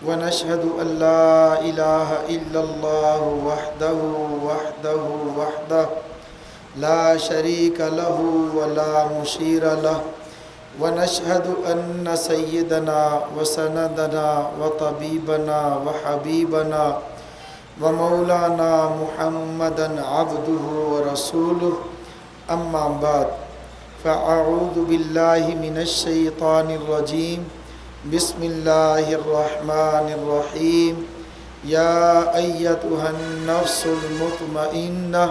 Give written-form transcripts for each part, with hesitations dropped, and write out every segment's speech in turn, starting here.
ونشهد أن لا إله إلا الله وحده لا شريك له ولا مشير له. ونشهد أن سيدنا وسندنا وطبيبنا وحبيبنا ومولانا محمدا عبده ورسوله. أما بعد، فأعوذ بالله من الشيطان الرجيم. بسم الله الرحمن الرحيم. يا أيتها النفس المطمئنة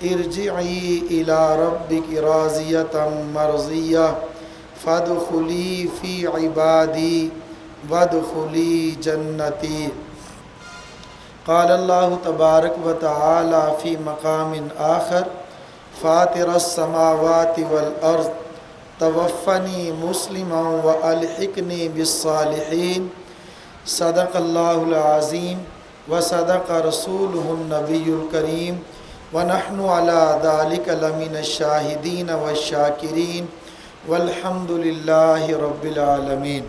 ارجعي إلى ربك راضية مرضية فادخلي في عبادي وادخلي جنتي. قال الله تبارك وتعالى في مقام آخر: فاطر السماوات والأرض توفني مسلما والحقني بالصالحين. صدق الله العظيم وصدق رسوله النبي الكريم ونحن على ذلك لمن الشاهدين والشاكرين والحمد لله رب العالمين.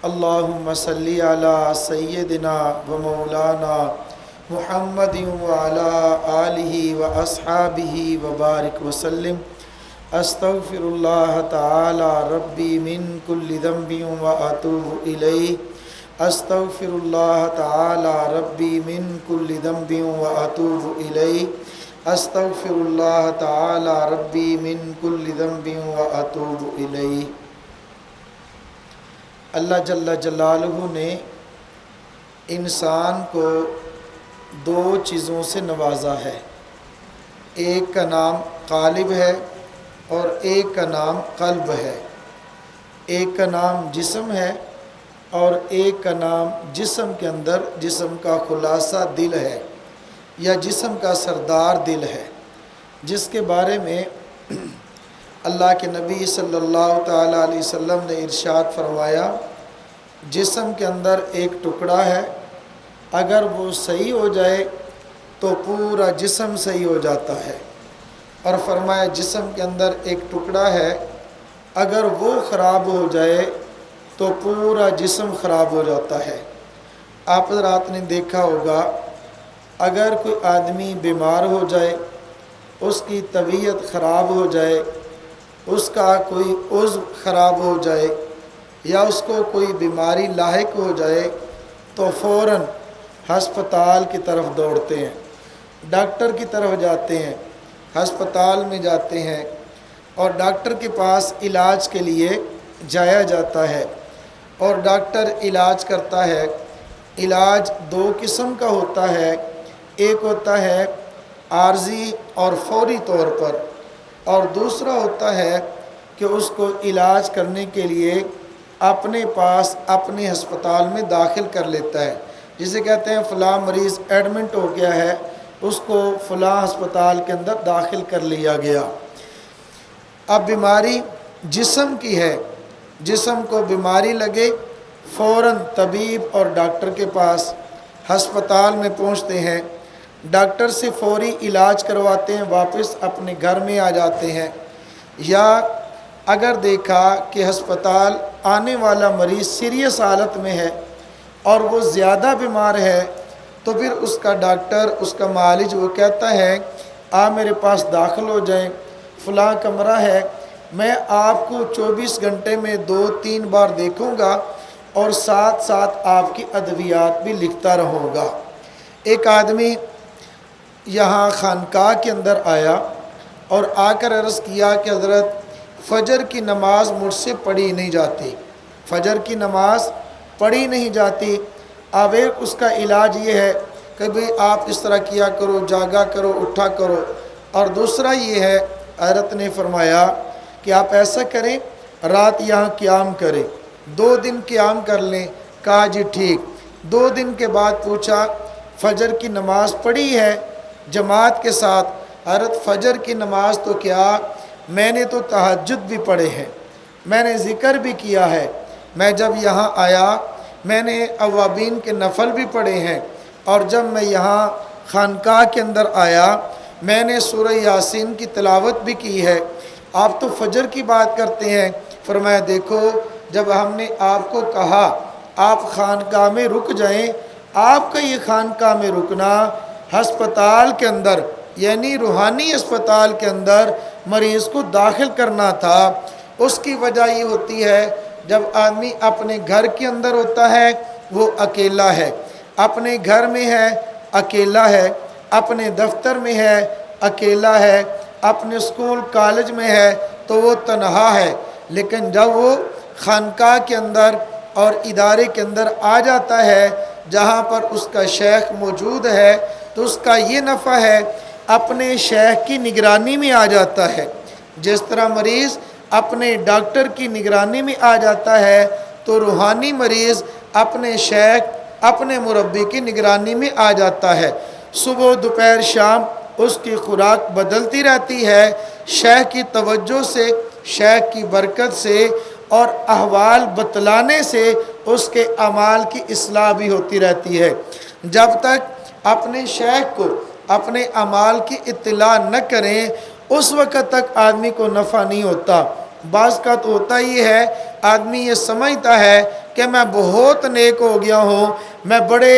اللهم صل على سيدنا ومولانا محمد وعلى آله وأصحابه وبارك وسلم. استغفر الله تعالى ربي من كل ذنب وأتوب إليه. استغفر الله تعالى ربي من كل ذنب وأتوب إليه. استغفر الله تعالى ربي من كل ذنب وأتوب إليه. اللہ جل جلالہ نے انسان کو دو چیزوں سے نوازا ہے. ایک کا نام قالب ہے اور ایک کا نام قلب ہے. ایک کا نام جسم ہے اور ایک کا نام جسم کے اندر جسم کا خلاصہ دل ہے یا جسم کا سردار دل ہے، جس کے بارے میں اللہ کے نبی صلی اللہ تعالیٰ علیہ وسلم نے ارشاد فرمایا: جسم کے اندر ایک ٹکڑا ہے، اگر وہ صحیح ہو جائے تو پورا جسم صحیح ہو جاتا ہے. اور فرمایا جسم کے اندر ایک ٹکڑا ہے، اگر وہ خراب ہو جائے تو پورا جسم خراب ہو جاتا ہے. آپ حضرات نے دیکھا ہوگا، اگر کوئی آدمی بیمار ہو جائے، اس کی طبیعت خراب ہو جائے، اس کا کوئی عضو خراب ہو جائے یا اس کو کوئی بیماری لاحق ہو جائے تو فوراً ہسپتال کی طرف دوڑتے ہیں، ڈاکٹر کی طرف جاتے ہیں، ہسپتال میں جاتے ہیں اور ڈاکٹر کے پاس علاج کے لیے جایا جاتا ہے اور ڈاکٹر علاج کرتا ہے. علاج دو قسم کا ہوتا ہے. ایک ہوتا ہے عارضی اور فوری طور پر، اور دوسرا ہوتا ہے کہ اس کو علاج کرنے کے لیے اپنے پاس اپنے ہسپتال میں داخل کر لیتا ہے. جسے کہتے ہیں فلاں مریض ایڈمنٹ ہو گیا ہے، اس کو فلاں ہسپتال کے اندر داخل کر لیا گیا. اب بیماری جسم کی ہے، جسم کو بیماری لگے فوراً طبیب اور ڈاکٹر کے پاس ہسپتال میں پہنچتے ہیں، ڈاکٹر سے فوری علاج کرواتے ہیں، واپس اپنے گھر میں آ جاتے ہیں. یا اگر دیکھا کہ ہسپتال آنے والا مریض سیریس حالت میں ہے اور وہ زیادہ بیمار ہے تو پھر اس کا ڈاکٹر، اس کا معالج وہ کہتا ہے: آپ میرے پاس داخل ہو جائیں، فلاں کمرہ ہے، میں آپ کو 24 گھنٹے میں 2-3 بار دیکھوں گا اور ساتھ ساتھ آپ کی ادویات بھی لکھتا رہوں گا. ایک آدمی یہاں خانقاہ کے اندر آیا اور آ کر عرض کیا کہ حضرت فجر کی نماز مجھ سے پڑھی نہیں جاتی، فجر کی نماز پڑھی نہیں جاتی. اب ایک اس کا علاج یہ ہے کہ بھئی آپ اس طرح کیا کرو، جاگا کرو، اٹھا کرو. اور دوسرا یہ ہے، حضرت نے فرمایا کہ آپ ایسا کریں، رات یہاں قیام کریں، 2 دن قیام کر لیں. کہا جی ٹھیک. 2 دن کے بعد پوچھا فجر کی نماز پڑھی ہے جماعت کے ساتھ؟ حضرت فجر کی نماز تو کیا، میں نے تو تہجد بھی پڑھے ہیں، میں نے ذکر بھی کیا ہے، میں جب یہاں آیا میں نے اوابین کے نفل بھی پڑھے ہیں، اور جب میں یہاں خانقاہ کے اندر آیا میں نے سورہ یاسین کی تلاوت بھی کی ہے. آپ تو فجر کی بات کرتے ہیں. فرمایا دیکھو، جب ہم نے آپ کو کہا آپ خانقاہ میں رک جائیں۔ آپ کا یہ خانقاہ میں رکنا ہسپتال کے اندر یعنی روحانی ہسپتال کے اندر مریض کو داخل کرنا تھا۔ اس کی وجہ یہ ہوتی ہے جب آدمی اپنے گھر کے اندر ہوتا ہے وہ اکیلا ہے، اپنے گھر میں ہے اکیلا ہے، اپنے دفتر میں ہے اکیلا ہے، اپنے اسکول کالج میں ہے تو وہ تنہا ہے۔ لیکن جب وہ خانقاہ کے اندر اور ادارے کے اندر آ جاتا ہے جہاں پر اس کا شیخ موجود ہے تو اس کا یہ نفع ہے اپنے شیخ کی نگرانی میں آ جاتا ہے۔ جس طرح مریض اپنے ڈاکٹر کی نگرانی میں آ جاتا ہے تو روحانی مریض اپنے شیخ اپنے مربی کی نگرانی میں آ جاتا ہے۔ صبح دوپہر شام اس کی خوراک بدلتی رہتی ہے، شیخ کی توجہ سے، شیخ کی برکت سے اور احوال بتلانے سے اس کے اعمال کی اصلاح بھی ہوتی رہتی ہے۔ جب تک اپنے شیخ کو اپنے اعمال کی اطلاع نہ کریں اس وقت تک آدمی کو نفع نہیں ہوتا۔ بعض کا تو ہوتا ہی ہے، آدمی یہ سمجھتا ہے کہ میں بہت نیک ہو گیا ہوں، میں بڑے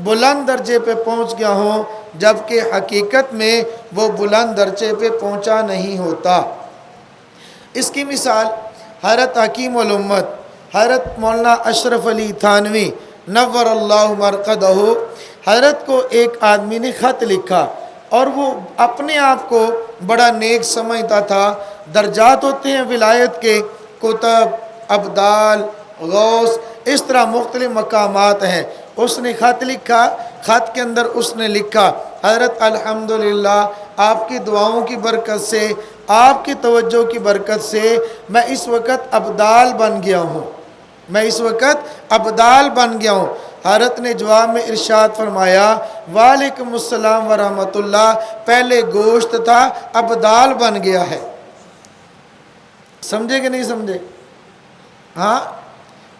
بلند درجے پہ پہنچ گیا ہوں، جبکہ حقیقت میں وہ بلند درجے پہ پہنچا نہیں ہوتا۔ اس کی مثال حضرت حکیم الامت حضرت مولانا اشرف علی تھانوی نور اللہ مرقدہ، حضرت کو ایک آدمی نے خط لکھا اور وہ اپنے آپ کو بڑا نیک سمجھتا تھا۔ درجات ہوتے ہیں ولایت کے، کتب، ابدال، غوث، اس طرح مختلف مقامات ہیں۔ اس نے خط لکھا، خط کے اندر اس نے لکھا حضرت الحمدللہ آپ کی دعاؤں کی برکت سے، آپ کی توجہ کی برکت سے میں اس وقت ابدال بن گیا ہوں، میں اس وقت ابدال بن گیا ہوں۔ حضرت نے جواب میں ارشاد فرمایا وعلیکم السلام ورحمۃ اللہ، پہلے گوشت تھا ابدال بن گیا ہے۔ سمجھے کہ نہیں سمجھے؟ ہاں،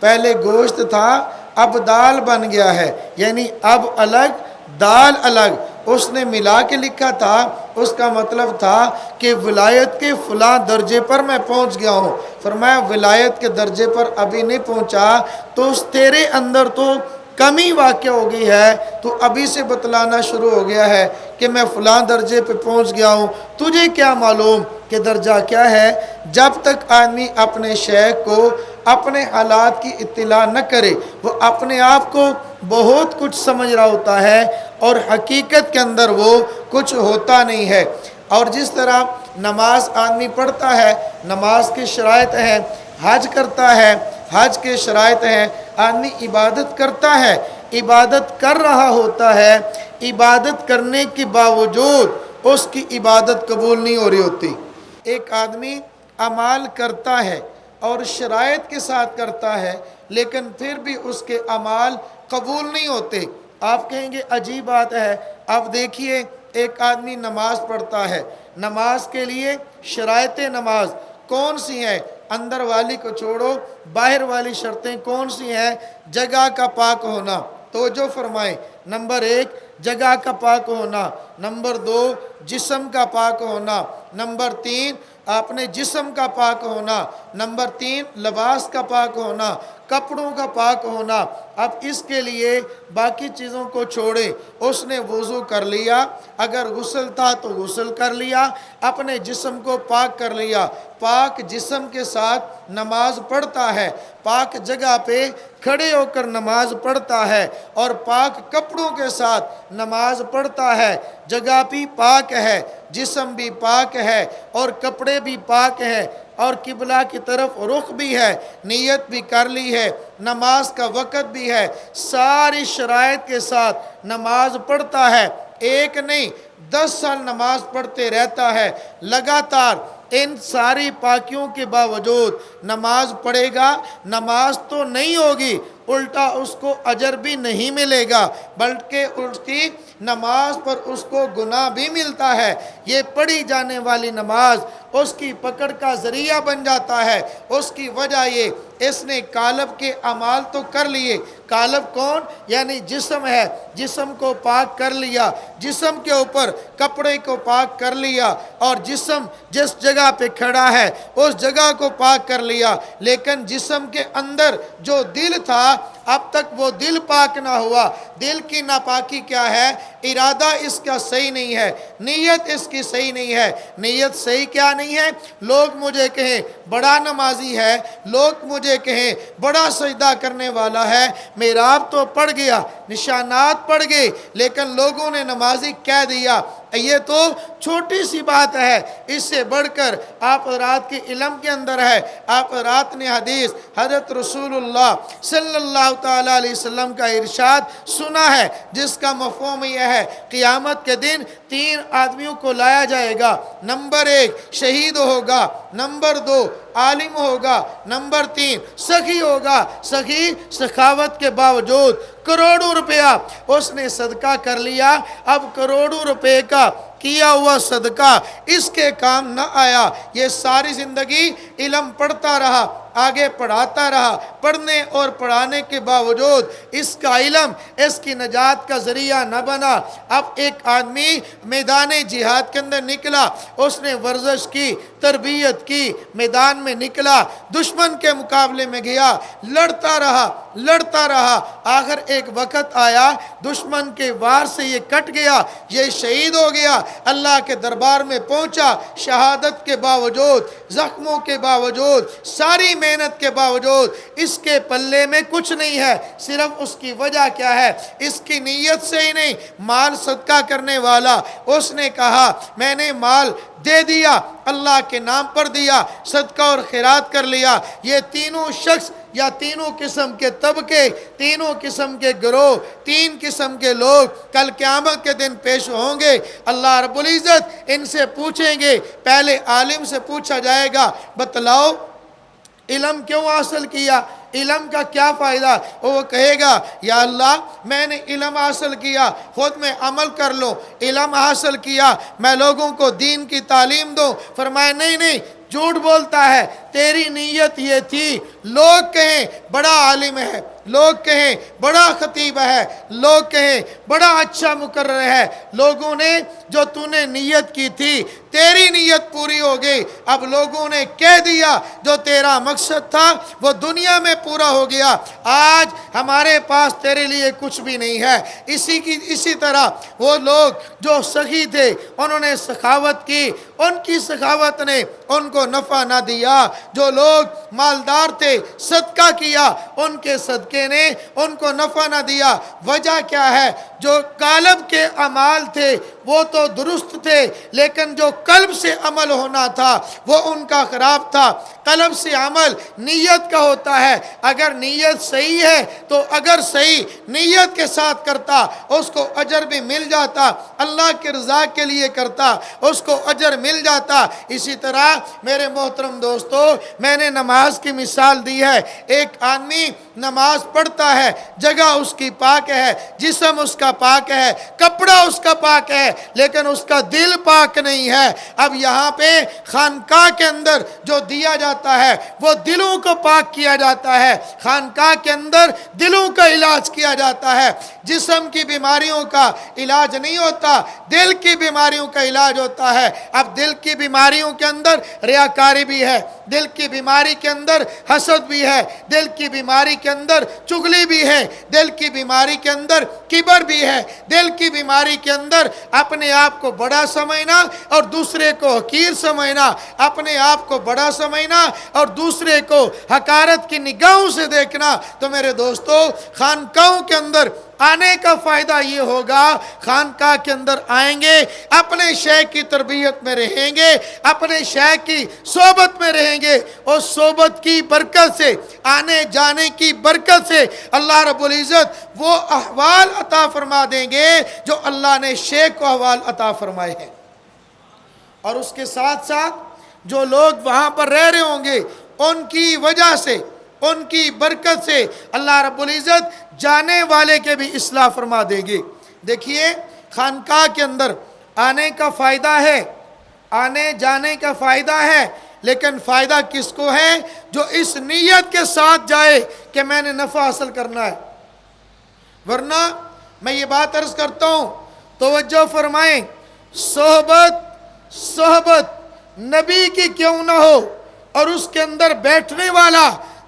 پہلے گوشت تھا اب دال بن گیا ہے، یعنی اب الگ دال الگ۔ اس نے ملا کے لکھا تھا، اس کا مطلب تھا کہ ولایت کے فلاں درجے پر میں پہنچ گیا ہوں۔ فرمایا ولایت کے درجے پر ابھی نہیں پہنچا تو اس تیرے اندر تو کمی واقع ہو گئی ہے، تو ابھی سے بتلانا شروع ہو گیا ہے کہ میں فلاں درجے پہ پہنچ گیا ہوں، تجھے کیا معلوم کہ درجہ کیا ہے؟ جب تک آدمی اپنے شیخ کو اپنے حالات کی اطلاع نہ کرے وہ اپنے آپ کو بہت کچھ سمجھ رہا ہوتا ہے اور حقیقت کے اندر وہ کچھ ہوتا نہیں ہے۔ اور جس طرح نماز آدمی پڑھتا ہے، نماز کی شرائط ہیں، حج کرتا ہے، حج کے شرائط ہیں، آدمی عبادت کرتا ہے، عبادت کر رہا ہوتا ہے، عبادت کرنے کے باوجود اس کی عبادت قبول نہیں ہو رہی ہوتی۔ ایک آدمی اعمال کرتا ہے اور شرائط کے ساتھ کرتا ہے لیکن پھر بھی اس کے اعمال قبول نہیں ہوتے۔ آپ کہیں گے عجیب بات ہے، اب دیکھیے ایک آدمی نماز پڑھتا ہے، نماز کے لیے شرائط نماز کون سی ہیں؟ اندر والی کو چھوڑو، باہر والی شرطیں کون سی ہیں؟ جگہ کا پاک ہونا، توجہ فرمائیں، نمبر 1 جگہ کا پاک ہونا، نمبر 2 جسم کا پاک ہونا، نمبر 3 اپنے جسم کا پاک ہونا، نمبر 3 لباس کا پاک ہونا، کپڑوں کا پاک ہونا۔ اب اس کے لیے باقی چیزوں کو چھوڑے، اس نے وضو کر لیا، اگر غسل تھا تو غسل کر لیا، اپنے جسم کو پاک کر لیا، پاک جسم کے ساتھ نماز پڑھتا ہے، پاک جگہ پہ کھڑے ہو کر نماز پڑھتا ہے اور پاک کپڑوں کے ساتھ نماز پڑھتا ہے، جگہ بھی پاک ہے، جسم بھی پاک ہے اور کپڑے بھی پاک ہیں اور قبلہ کی طرف رخ بھی ہے، نیت بھی کر لی ہے، نماز کا وقت بھی ہے، ساری شرائط کے ساتھ نماز پڑھتا ہے، ایک نہیں 10 سال نماز پڑھتے رہتا ہے لگاتار، ان ساری پاکیوں کے باوجود نماز پڑھے گا، نماز تو نہیں ہوگی، الٹا اس کو اجر بھی نہیں ملے گا بلکہ اس کی نماز پر اس کو گناہ بھی ملتا ہے۔ یہ پڑھی جانے والی نماز اس کی پکڑ کا ذریعہ بن جاتا ہے۔ اس کی وجہ یہ اس نے قالب کے اعمال تو کر لیے، قالب کون؟ یعنی جسم ہے، جسم کو پاک کر لیا، جسم کے اوپر کپڑے کو پاک کر لیا اور جسم جس جگہ پہ کھڑا ہے اس جگہ کو پاک کر لیا، لیکن جسم کے اندر جو دل تھا اب تک وہ دل پاک نہ ہوا۔ دل کی ناپاکی کیا ہے؟ ارادہ اس کا صحیح نہیں ہے، نیت اس کی صحیح نہیں ہے۔ نیت صحیح کیا نہیں ہے؟ لوگ مجھے کہیں بڑا نمازی ہے، لوگ مجھے کہیں بڑا سجدہ کرنے والا ہے، محراب تو پڑھ گیا، نشانات پڑھ گئے، لیکن لوگوں نے نمازی کہہ دیا۔ یہ تو چھوٹی سی بات ہے، اس سے بڑھ کر آپ حضرات کے علم کے اندر ہے۔ آپ حضرات نے حدیث حضرت رسول اللہ صلی اللہ تعالیٰ علیہ وسلم کا ارشاد سنا ہے، جس کا مفہوم یہ ہے، قیامت کے دن 3 آدمیوں کو لایا جائے گا۔ نمبر 1 شہید ہوگا، نمبر 2 عالم ہوگا، نمبر 3 سخی ہوگا۔ سخی سخاوت کے باوجود کروڑوں روپیہ اس نے صدقہ کر لیا، اب کروڑوں روپے کا کیا ہوا صدقہ اس کے کام نہ آیا۔ یہ ساری زندگی علم پڑھتا رہا، آگے پڑھاتا رہا، پڑھنے اور پڑھانے کے باوجود اس کا علم اس کی نجات کا ذریعہ نہ بنا۔ اب ایک آدمی میدان جہاد کے اندر نکلا، اس نے ورزش کی، تربیت کی، میدان میں نکلا، دشمن کے مقابلے میں گیا، لڑتا رہا، آخر ایک وقت آیا دشمن کے وار سے یہ کٹ گیا، یہ شہید ہو گیا، اللہ کے دربار میں پہنچا۔ شہادت کے باوجود، زخموں کے باوجود، ساری محنت کے باوجود اس کے پلے میں کچھ نہیں ہے۔ صرف اس کی وجہ کیا ہے؟ اس کی نیت سے ہی نہیں۔ مال صدقہ کرنے والا، اس نے کہا میں نے مال دے دیا، اللہ کے نام پر دیا، صدقہ اور خیرات کر لیا۔ یہ تینوں شخص یا تینوں قسم کے طبقے، تینوں قسم کے گروہ، 3 قسم کے لوگ کل قیامت کے دن پیش ہوں گے۔ اللہ رب العزت ان سے پوچھیں گے، پہلے عالم سے پوچھا جائے گا بتلاؤ علم کیوں حاصل کیا، علم کا کیا فائدہ؟ وہ کہے گا یا اللہ میں نے علم حاصل کیا، خود میں عمل کر لوں، علم حاصل کیا میں لوگوں کو دین کی تعلیم دوں۔ فرمایا نہیں، جھوٹ بولتا ہے، تیری نیت یہ تھی لوگ کہیں بڑا عالم ہے، لوگ کہیں بڑا خطیب ہے، لوگ کہیں بڑا اچھا مقرر ہے۔ لوگوں نے جو تو نے نیت کی تھی تیری نیت پوری ہو گئی، اب لوگوں نے کہہ دیا جو تیرا مقصد تھا وہ دنیا میں پورا ہو گیا، آج ہمارے پاس تیرے لیے کچھ بھی نہیں ہے۔ اسی طرح وہ لوگ جو سخی تھے انہوں نے سخاوت کی، ان کی سخاوت نے ان کو نفع نہ دیا۔ جو لوگ مالدار تھے صدقہ کیا، ان کے صدقے نے ان کو نفع نہ دیا۔ وجہ کیا ہے؟ جو قالب کے اعمال تھے وہ تو درست تھے، لیکن جو قلب سے عمل ہونا تھا وہ ان کا خراب تھا۔ قلب سے عمل نیت کا ہوتا ہے، اگر نیت صحیح ہے تو اگر صحیح نیت کے ساتھ کرتا اس کو اجر بھی مل جاتا، اللہ کی رضا کے لیے کرتا اس کو اجر مل جاتا۔ اسی طرح میرے محترم دوستو، میں نے نماز کی مثال دی ہے۔ ایک آدمی نماز پڑھتا ہے، جگہ اس کی پاک ہے، جسم اس کا پاک ہے، کپڑا اس کا پاک ہے، لیکن اس کا دل پاک نہیں ہے۔ اب یہاں پہ خانقاہ کے اندر جو دیا جاتا ہے وہ دلوں کو پاک کیا جاتا ہے، خانقاہ کے اندر دلوں کا علاج کیا جاتا ہے۔ جسم کی بیماریوں کا علاج نہیں ہوتا، دل کی بیماریوں کا علاج ہوتا ہے۔ اب دل کی بیماریوں کے اندر ریاکاری بھی ہے، دل کی بیماری کے اندر حسد بھی ہے، دل کی بیماری کے اندر چغلی بھی ہے، دل کی بیماری کے اندر کبر بھی ہے، دل کی بیماری کے اندر اپنے آپ کو بڑا سمجھنا اور دوسرے کو حقیر سمجھنا، اپنے آپ کو بڑا سمجھنا اور دوسرے کو حقارت کی نگاہوں سے دیکھنا۔ تو میرے دوستو، خانقاہوں کے اندر آنے کا فائدہ یہ ہوگا، خانقاہ کے اندر آئیں گے، اپنے شیخ کی تربیت میں رہیں گے، اپنے شیخ کی صحبت میں رہیں گے، اور صحبت کی برکت سے، آنے جانے کی برکت سے اللہ رب العزت وہ احوال عطا فرما دیں گے جو اللہ نے شیخ کو احوال عطا فرمائے ہیں۔ اور اس کے ساتھ ساتھ جو لوگ وہاں پر رہ رہے ہوں گے ان کی وجہ سے، ان کی برکت سے اللہ رب العزت جانے والے کے بھی اصلاح فرما دیں گے۔ دیکھیے، خانقاہ کے اندر آنے کا فائدہ ہے، آنے جانے کا فائدہ ہے، لیکن فائدہ کس کو ہے؟ جو اس نیت کے ساتھ جائے کہ میں نے نفع حاصل کرنا ہے۔ ورنہ میں یہ بات عرض کرتا ہوں، توجہ فرمائیں، صحبت نبی کی کیوں نہ ہو اور اس کے اندر بیٹھنے والا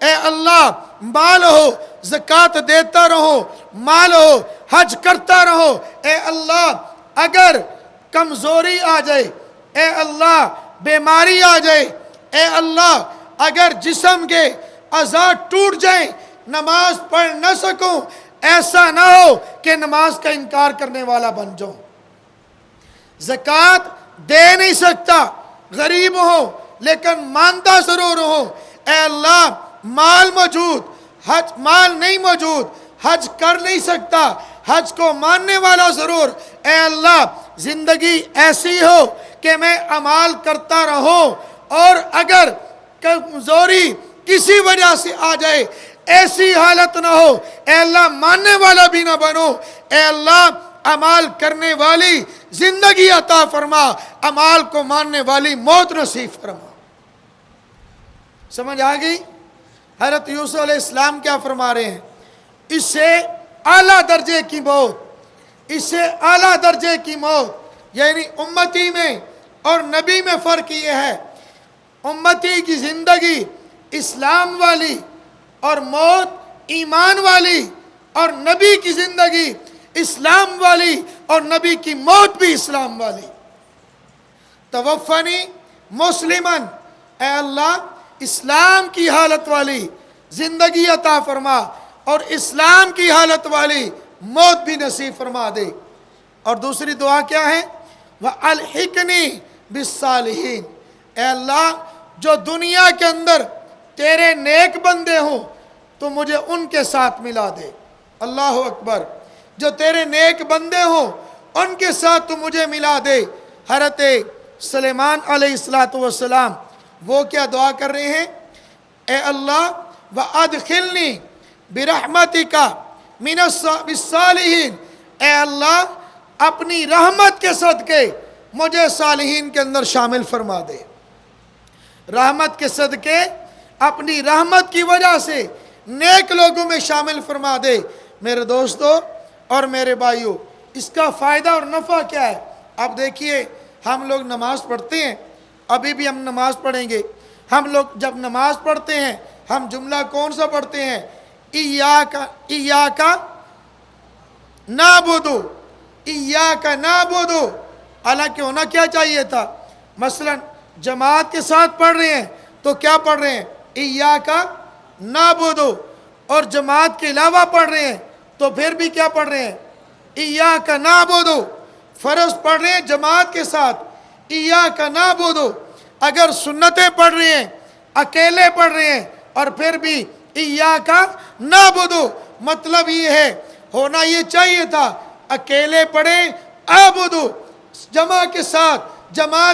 اے اللہ مال ہو زکوٰۃ دیتا رہو، مال ہو حج کرتا رہو، اے اللہ اگر کمزوری آ جائے، اے اللہ بیماری آ جائے، اے اللہ اگر جسم کے اعضاء ٹوٹ جائیں نماز پڑھ نہ سکوں، ایسا نہ ہو کہ نماز کا انکار کرنے والا بن جاؤں۔ زکوٰۃ دے نہیں سکتا، غریب ہو لیکن مانتا ضرور ہو، اے اللہ مال موجود، حج مال نہیں موجود، حج کر نہیں سکتا، حج کو ماننے والا ضرور، اے اللہ زندگی ایسی ہو کہ میں اعمال کرتا رہوں، اور اگر کمزوری کسی وجہ سے آ جائے ایسی حالت نہ ہو، اے اللہ ماننے والا بھی نہ بنو، اے اللہ اعمال کرنے والی زندگی عطا فرما، اعمال کو ماننے والی موت نصیب فرما۔ سمجھ آ گئی؟ حضرت یوسف علیہ السلام کیا فرما رہے ہیں؟ اس سے اعلیٰ درجے کی موت، اس سے اعلیٰ درجے کی موت، یعنی امتی میں اور نبی میں فرق یہ ہے، امتی کی زندگی اسلام والی اور موت ایمان والی، اور نبی کی زندگی اسلام والی اور نبی کی موت بھی اسلام والی۔ توفنی مسلمن، اے اللہ اسلام کی حالت والی زندگی عطا فرما اور اسلام کی حالت والی موت بھی نصیب فرما دے۔ اور دوسری دعا کیا ہے؟ وَأَلْحِقْنِي بِالصَّالِحِينَ، اے اللہ جو دنیا کے اندر تیرے نیک بندے ہوں تو مجھے ان کے ساتھ ملا دے۔ اللہ اکبر، جو تیرے نیک بندے ہوں ان کے ساتھ تو مجھے ملا دے۔ حضرت سلیمان علیہ السلام وہ کیا دعا کر رہے ہیں؟ اے اللہ وَأَدْخِلْنِي بِرَحْمَتِكَ مِنَ الصَّالِحِينَ، اے اللہ اپنی رحمت کے صدقے مجھے صالحین کے اندر شامل فرما دے۔ رحمت کے صدقے اپنی رحمت کی وجہ سے نیک لوگوں میں شامل فرما دے۔ میرے دوستو اور میرے بھائیوں، اس کا فائدہ اور نفع کیا ہے؟ اب دیکھیے، ہم لوگ نماز پڑھتے ہیں، ابھی بھی ہم نماز پڑھیں گے۔ ہم لوگ جب نماز پڑھتے ہیں ہم جملہ کون سا پڑھتے ہیں؟ ایاک نعبدو، ایاک نعبدو، حالانکہ ہونا کیا چاہیے تھا؟ مثلا جماعت کے ساتھ پڑھ رہے ہیں تو کیا پڑھ رہے ہیں؟ ایاک نعبدو، اور جماعت کے علاوہ پڑھ رہے ہیں تو پھر بھی کیا پڑھ رہے ہیں؟ ایاک نعبدو۔ فرض پڑھ رہے ہیں جماعت کے ساتھ ایاک نعبدو، اگر سنتیں پڑھ رہے ہیں اکیلے پڑھ رہے ہیں اور پھر بھی ایاک نعبدو، مطلب یہ ہے ہونا یہ چاہیے تھا اکیلے پڑھیں اعبدو، جماعت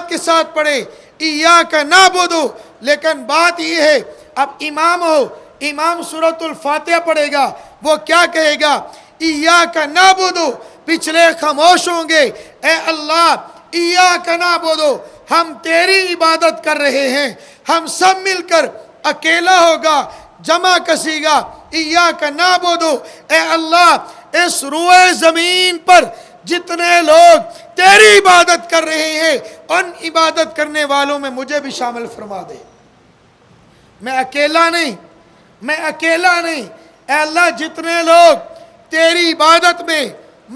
کے ساتھ پڑھیں ایاک نعبدو، لیکن بات یہ ہے اب امام ہو، امام سورۃ الفاتحہ پڑھے گا، وہ کیا کہے گا؟ ایاک نعبدو، پچھلے خاموش ہوں گے، اے اللہ ایاک نعبدو، ہم تیری عبادت کر رہے ہیں، ہم سب مل کر، اکیلا ہوگا جمع کسی گا ایاک نعبدو، اے اللہ اس روئے زمین پر جتنے لوگ تیری عبادت کر رہے ہیں ان عبادت کرنے والوں میں مجھے بھی شامل فرما دے۔ میں اکیلا نہیں، اے اللہ جتنے لوگ تیری عبادت میں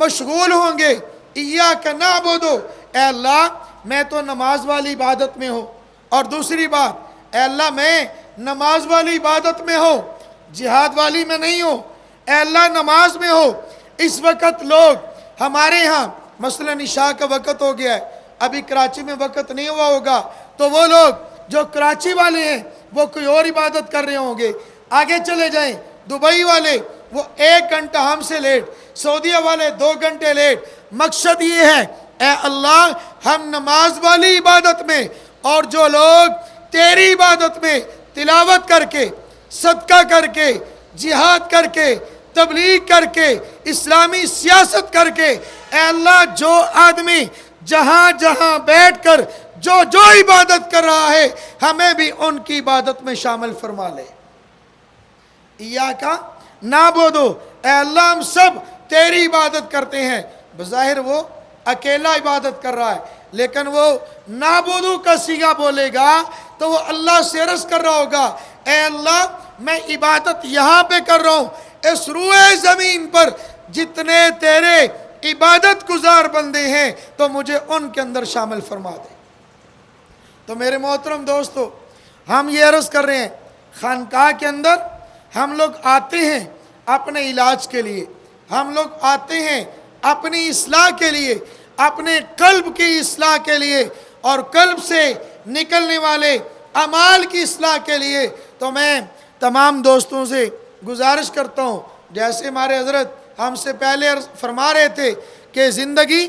مشغول ہوں گے ایاک نعبدو، اے اللہ میں تو نماز والی عبادت میں ہوں، اور دوسری بات اے اللہ میں نماز والی عبادت میں ہوں، جہاد والی میں نہیں ہوں، اے اللہ نماز میں ہو۔ اس وقت لوگ ہمارے ہاں مثلا عشاء کا وقت ہو گیا ہے، ابھی کراچی میں وقت نہیں ہوا ہوگا، تو وہ لوگ جو کراچی والے ہیں وہ کوئی اور عبادت کر رہے ہوں گے۔ آگے چلے جائیں، دبئی والے وہ 1 گھنٹہ ہم سے لیٹ، سعودیہ والے 2 گھنٹے لیٹ۔ مقصد یہ ہے اے اللہ ہم نماز والی عبادت میں، اور جو لوگ تیری عبادت میں تلاوت کر کے، صدقہ کر کے، جہاد کر کے، تبلیغ کر کے، اسلامی سیاست کر کے، اے اللہ جو آدمی جہاں جہاں بیٹھ کر جو عبادت کر رہا ہے ہمیں بھی ان کی عبادت میں شامل فرما لے۔ ایاک نعبدو، اے اللہ ہم سب تیری عبادت کرتے ہیں۔ بظاہر وہ اکیلا عبادت کر رہا ہے، لیکن وہ نعبدو کا صیغہ بولے گا تو وہ اللہ سے عرض کر رہا ہوگا، اے اللہ میں عبادت یہاں پہ کر رہا ہوں، اس روئے زمین پر جتنے تیرے عبادت گزار بندے ہیں تو مجھے ان کے اندر شامل فرما دے۔ تو میرے محترم دوستو، ہم یہ عرض کر رہے ہیں، خانقاہ کے اندر ہم لوگ آتے ہیں اپنے علاج کے لیے، ہم لوگ آتے ہیں اپنی اصلاح کے لیے، اپنے قلب کی اصلاح کے لیے اور قلب سے نکلنے والے اعمال کی اصلاح کے لیے۔ تو میں تمام دوستوں سے گزارش کرتا ہوں، جیسے ہمارے حضرت ہم سے پہلے فرما رہے تھے کہ زندگی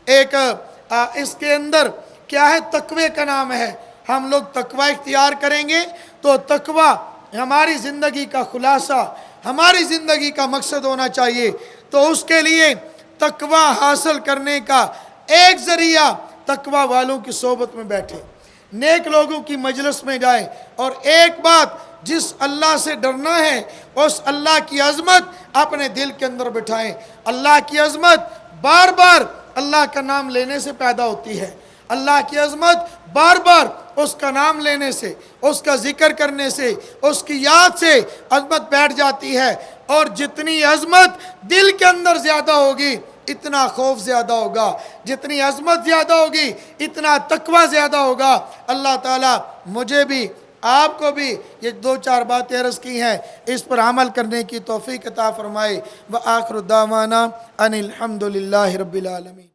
ایک اس کے اندر کیا ہے، تقوی کا نام ہے۔ ہم لوگ تقوی اختیار کریں گے تو تقوی ہماری زندگی کا خلاصہ، ہماری زندگی کا مقصد ہونا چاہیے۔ تو اس کے لیے تقوی حاصل کرنے کا ایک ذریعہ تقوی والوں کی صحبت میں بیٹھے، نیک لوگوں کی مجلس میں جائیں، اور ایک بات، جس اللہ سے ڈرنا ہے اس اللہ کی عظمت اپنے دل کے اندر بٹھائیں۔ اللہ کی عظمت بار بار اللہ کا نام لینے سے پیدا ہوتی ہے، اللہ کی عظمت بار بار اس کا نام لینے سے، اس کا ذکر کرنے سے، اس کی یاد سے عظمت بیٹھ جاتی ہے۔ اور جتنی عظمت دل کے اندر زیادہ ہوگی اتنا خوف زیادہ ہوگا، جتنی عظمت زیادہ ہوگی اتنا تقوی زیادہ ہوگا۔ اللہ تعالیٰ مجھے بھی آپ کو بھی یہ 2-4 باتیں عرض کی ہیں، اس پر عمل کرنے کی توفیق عطا فرمائے۔ وآخر دعوانا ان الحمد للہ رب العالمین۔